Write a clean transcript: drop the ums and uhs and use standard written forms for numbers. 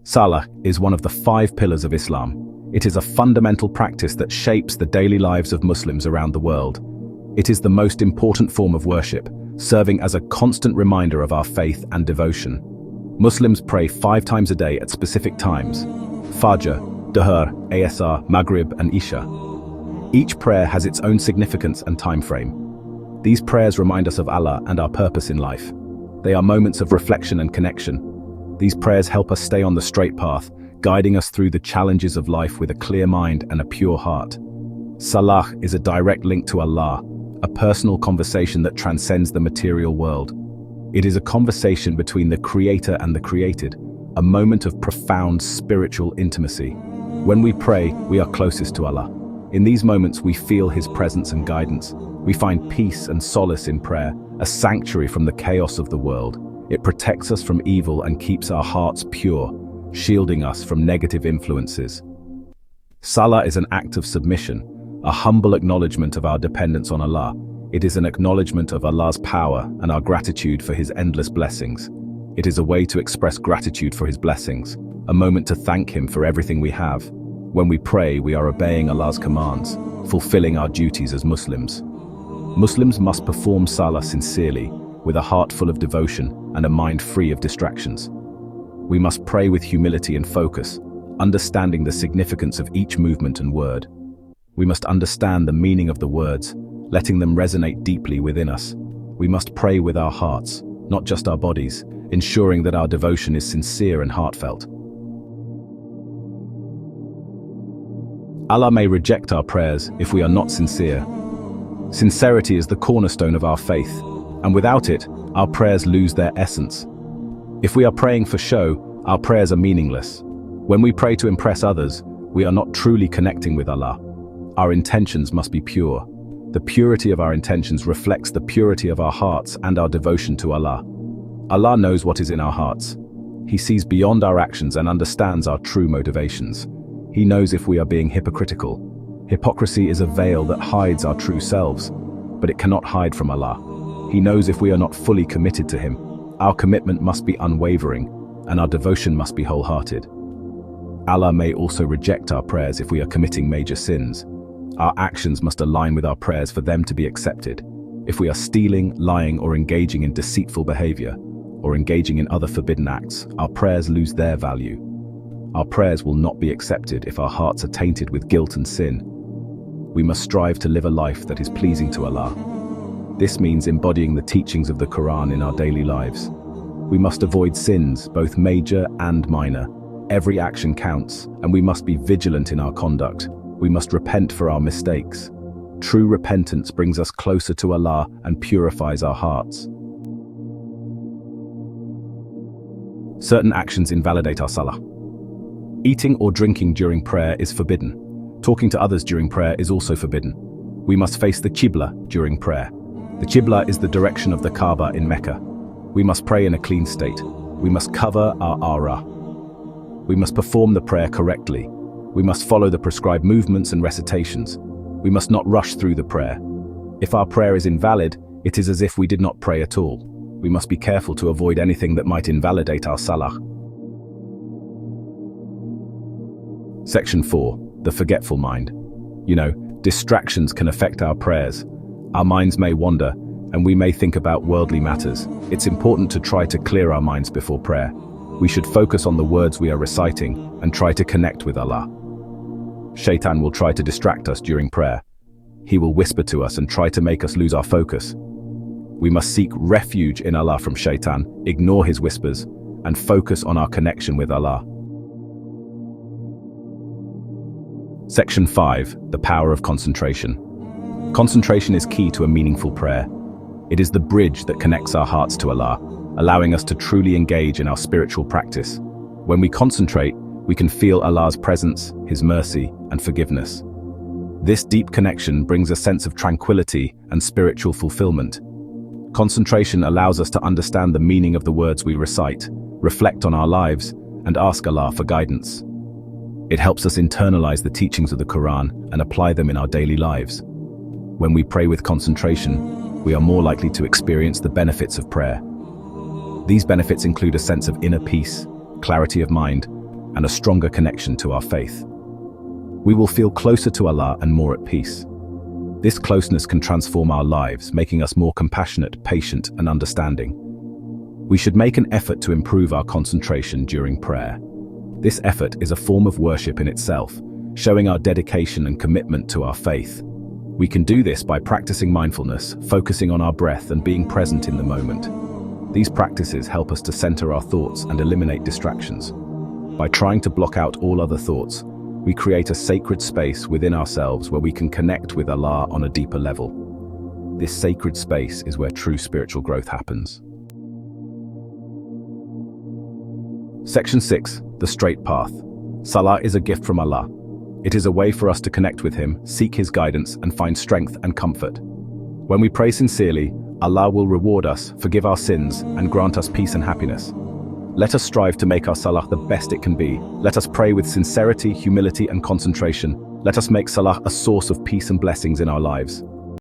Salah is one of the 5 pillars of Islam. It is a fundamental practice that shapes the daily lives of Muslims around the world. It is the most important form of worship, serving as a constant reminder of our faith and devotion. Muslims pray 5 times a day at specific times: Fajr, Dhuhr, Asr, Maghrib, and Isha. Each prayer has its own significance and time frame. These prayers remind us of Allah and our purpose in life. They are moments of reflection and connection. These prayers help us stay on the straight path, guiding us through the challenges of life with a clear mind and a pure heart. Salah is a direct link to Allah, a personal conversation that transcends the material world. It is a conversation between the Creator and the created, a moment of profound spiritual intimacy. When we pray, we are closest to Allah. In these moments, we feel His presence and guidance. We find peace and solace in prayer, a sanctuary from the chaos of the world. It protects us from evil and keeps our hearts pure, shielding us from negative influences. Salah is an act of submission, a humble acknowledgement of our dependence on Allah. It is an acknowledgement of Allah's power and our gratitude for His endless blessings. It is a way to express gratitude for His blessings, a moment to thank Him for everything we have. When we pray, we are obeying Allah's commands, fulfilling our duties as Muslims. Muslims must perform Salah sincerely, with a heart full of devotion and a mind free of distractions. We must pray with humility and focus, understanding the significance of each movement and word. We must understand the meaning of the words, letting them resonate deeply within us. We must pray with our hearts, not just our bodies, ensuring that our devotion is sincere and heartfelt. Allah may reject our prayers if we are not sincere. Sincerity is the cornerstone of our faith, and without it, our prayers lose their essence. If we are praying for show, our prayers are meaningless. When we pray to impress others, we are not truly connecting with Allah. Our intentions must be pure. The purity of our intentions reflects the purity of our hearts and our devotion to Allah. Allah knows what is in our hearts. He sees beyond our actions and understands our true motivations. He knows if we are being hypocritical. Hypocrisy is a veil that hides our true selves, but it cannot hide from Allah. He knows if we are not fully committed to Him. Our commitment must be unwavering, and our devotion must be wholehearted. Allah may also reject our prayers if we are committing major sins. Our actions must align with our prayers for them to be accepted. If we are stealing, lying, or engaging in deceitful behavior, or engaging in other forbidden acts, our prayers lose their value. Our prayers will not be accepted if our hearts are tainted with guilt and sin. We must strive to live a life that is pleasing to Allah. This means embodying the teachings of the Quran in our daily lives. We must avoid sins, both major and minor. Every action counts, and we must be vigilant in our conduct. We must repent for our mistakes. True repentance brings us closer to Allah and purifies our hearts. Certain actions invalidate our salah. Eating or drinking during prayer is forbidden. Talking to others during prayer is also forbidden. We must face the Qibla during prayer. The Qibla is the direction of the Kaaba in Mecca. We must pray in a clean state. We must cover our aura. We must perform the prayer correctly. We must follow the prescribed movements and recitations. We must not rush through the prayer. If our prayer is invalid, it is as if we did not pray at all. We must be careful to avoid anything that might invalidate our salah. Section 4. The forgetful mind. Distractions can affect our prayers. Our minds may wander, and we may think about worldly matters. It's important to try to clear our minds before prayer. We should focus on the words we are reciting and try to connect with Allah. Shaitan will try to distract us during prayer. He will whisper to us and try to make us lose our focus. We must seek refuge in Allah from Shaitan, ignore his whispers, and focus on our connection with Allah. Section 5. The power of concentration. Concentration is key to a meaningful prayer. It is the bridge that connects our hearts to Allah, allowing us to truly engage in our spiritual practice. When we concentrate, we can feel Allah's presence, His mercy, and forgiveness. This deep connection brings a sense of tranquility and spiritual fulfillment. Concentration allows us to understand the meaning of the words we recite, reflect on our lives, and ask Allah for guidance. It helps us internalize the teachings of the Quran and apply them in our daily lives. When we pray with concentration, we are more likely to experience the benefits of prayer. These benefits include a sense of inner peace, clarity of mind, and a stronger connection to our faith. We will feel closer to Allah and more at peace. This closeness can transform our lives, making us more compassionate, patient, and understanding. We should make an effort to improve our concentration during prayer. This effort is a form of worship in itself, showing our dedication and commitment to our faith. We can do this by practicing mindfulness, focusing on our breath, and being present in the moment. These practices help us to center our thoughts and eliminate distractions. By trying to block out all other thoughts, we create a sacred space within ourselves where we can connect with Allah on a deeper level. This sacred space is where true spiritual growth happens. Section 6. The Straight Path. Salah is a gift from Allah. It is a way for us to connect with Him, seek His guidance, and find strength and comfort. When we pray sincerely, Allah will reward us, forgive our sins, and grant us peace and happiness. Let us strive to make our Salah the best it can be. Let us pray with sincerity, humility, and concentration. Let us make Salah a source of peace and blessings in our lives.